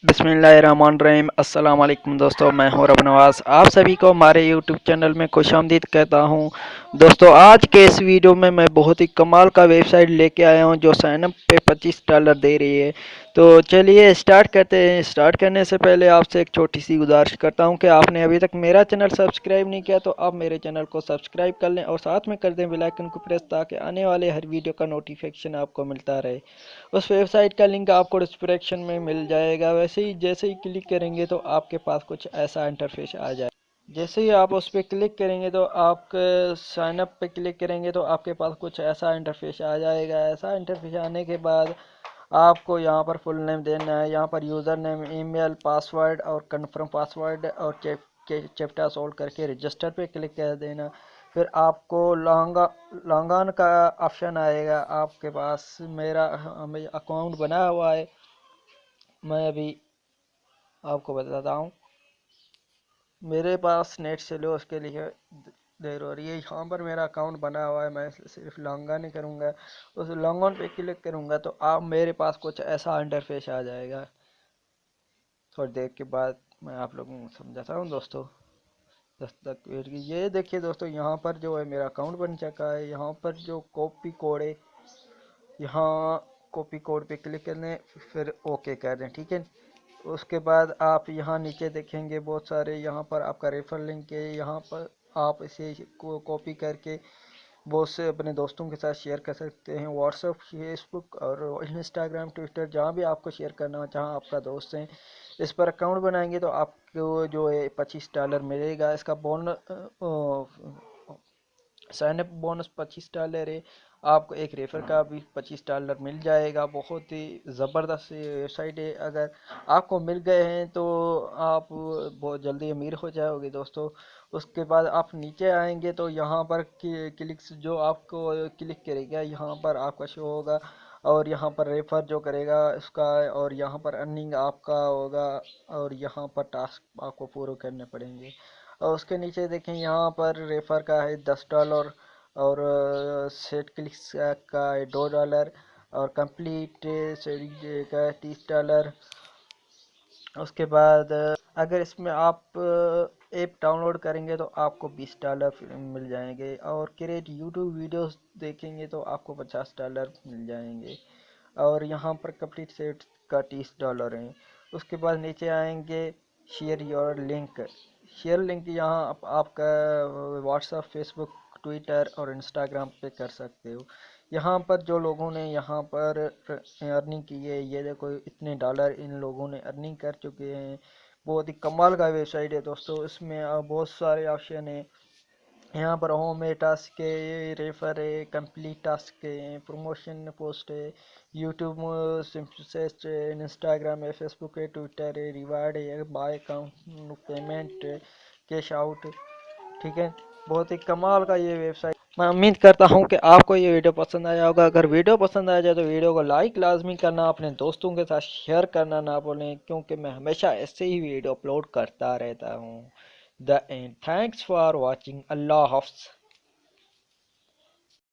बिस्मिल्लाहिर्रहमानिर्रहीम। अस्सलाम वालेकुम दोस्तों, मैं हूं रब नवाज़। आप सभी को हमारे यूट्यूब चैनल में खुशामदीद कहता हूं। दोस्तों, आज के इस वीडियो में मैं बहुत ही कमाल का वेबसाइट लेके आया हूं जो साइनअप पे $25 दे रही है। तो चलिए स्टार्ट करते हैं। स्टार्ट करने से पहले आपसे एक छोटी सी गुजारिश करता हूं कि आपने अभी तक मेरा चैनल सब्सक्राइब नहीं किया तो आप मेरे चैनल को सब्सक्राइब कर लें और साथ में कर दें बेल आइकन को प्रेस, ताकि आने वाले हर वीडियो का नोटिफिकेशन आपको मिलता रहे। उस वेबसाइट का लिंक आपको डिस्क्रिप्शन में मिल जाएगा। वैसे ही जैसे ही क्लिक करेंगे तो आपके पास कुछ ऐसा इंटरफेस आ जाए। जैसे ही आप उस पर क्लिक करेंगे तो आप साइन अप पे क्लिक करेंगे तो आपके पास कुछ ऐसा इंटरफेस आ जाएगा। ऐसा इंटरफेस आने के बाद आपको यहाँ पर फुल नेम देना है। यहाँ पर यूज़र नेम, ईमेल, पासवर्ड और कंफर्म पासवर्ड और चैप्टर सोल्व करके रजिस्टर पे क्लिक कर देना। फिर आपको लॉग ऑन का ऑप्शन आएगा आपके पास। मेरा अकाउंट बना हुआ है, मैं अभी आपको बताता हूँ। मेरे पास नेट स्लो उसके लिए देर हो रही है। यहाँ पर मेरा अकाउंट बना हुआ है, मैं सिर्फ लॉग ऑन ही करूँगा। उस लॉग ऑन पे क्लिक करूँगा तो आप मेरे पास कुछ ऐसा इंटरफेस आ जाएगा। थोड़ी देर के बाद मैं आप लोगों को समझाता हूँ दोस्तों। जब तक वेट कीजिए। ये देखिए दोस्तों, यहाँ पर जो है मेरा अकाउंट बन चुका है। यहाँ पर जो कॉपी कोड है, यहाँ कॉपी कोड पे क्लिक कर लें, फिर ओके कर दें। ठीक है। उसके बाद आप यहाँ नीचे देखेंगे बहुत सारे, यहाँ पर आपका रेफर लिंक है। यहाँ पर आप इसे को कॉपी करके बहुत से अपने दोस्तों के साथ शेयर कर सकते हैं। व्हाट्सएप, फेसबुक और इंस्टाग्राम, ट्विटर, जहाँ भी आपको शेयर करना हो, जहाँ आपका दोस्त है, इस पर अकाउंट बनाएंगे तो आपको जो है $25 मिलेगा। इसका साइन अप बोनस $25 है। आपको एक रेफर का भी $25 मिल जाएगा। बहुत ही ज़बरदस्त वेबसाइट है। अगर आपको मिल गए हैं तो आप बहुत जल्दी अमीर हो जाओगे दोस्तों। उसके बाद आप नीचे आएंगे तो यहाँ पर क्लिक्स जो आपको क्लिक करेगा यहाँ पर आपका शो होगा, और यहाँ पर रेफर जो करेगा उसका, और यहाँ पर अर्निंग आपका होगा, और यहाँ पर टास्क आपको पूरे करने पड़ेंगे। और उसके नीचे देखें, यहाँ पर रेफर का है $10, और सेट क्लिक्स का है $2, और कंप्लीट सेटिंग का है $30। उसके बाद अगर इसमें आप ऐप डाउनलोड करेंगे तो आपको $20 मिल जाएंगे, और क्रिएट यूट्यूब वीडियोस देखेंगे तो आपको $50 मिल जाएंगे, और यहाँ पर कंप्लीट सेट का $30 है। उसके बाद नीचे आएंगे, share your link. Share link यहाँ आपका व्हाट्सएप, फेसबुक, ट्विटर और इंस्टाग्राम पे कर सकते हो। यहाँ पर जो लोगों ने यहाँ पर अर्निंग की है, ये देखो इतने डॉलर इन लोगों ने अर्निंग कर चुके हैं। बहुत ही कमाल का वेबसाइट है दोस्तों। इसमें बहुत सारे ऑप्शन है। यहाँ पर होम है, टास्क है, रेफर है, कंप्लीट टास्क है, प्रमोशन पोस्ट है, यूट्यूब सिंपलेस्ट है, इंस्टाग्राम है, फेसबुक है, ट्विटर है, रिवार्ड है, bye account, payment, cash out. ठीक है। बहुत ही कमाल का ये वेबसाइट। मैं उम्मीद करता हूँ कि आपको ये वीडियो पसंद आया होगा। अगर वीडियो पसंद आ जाए तो वीडियो को लाइक लाजमी करना, अपने दोस्तों के साथ शेयर करना ना भूलें, क्योंकि मैं हमेशा ऐसे ही वीडियो अपलोड करता रहता हूँ। The end. Thanks for watching. अल्लाह हाफ़िज़।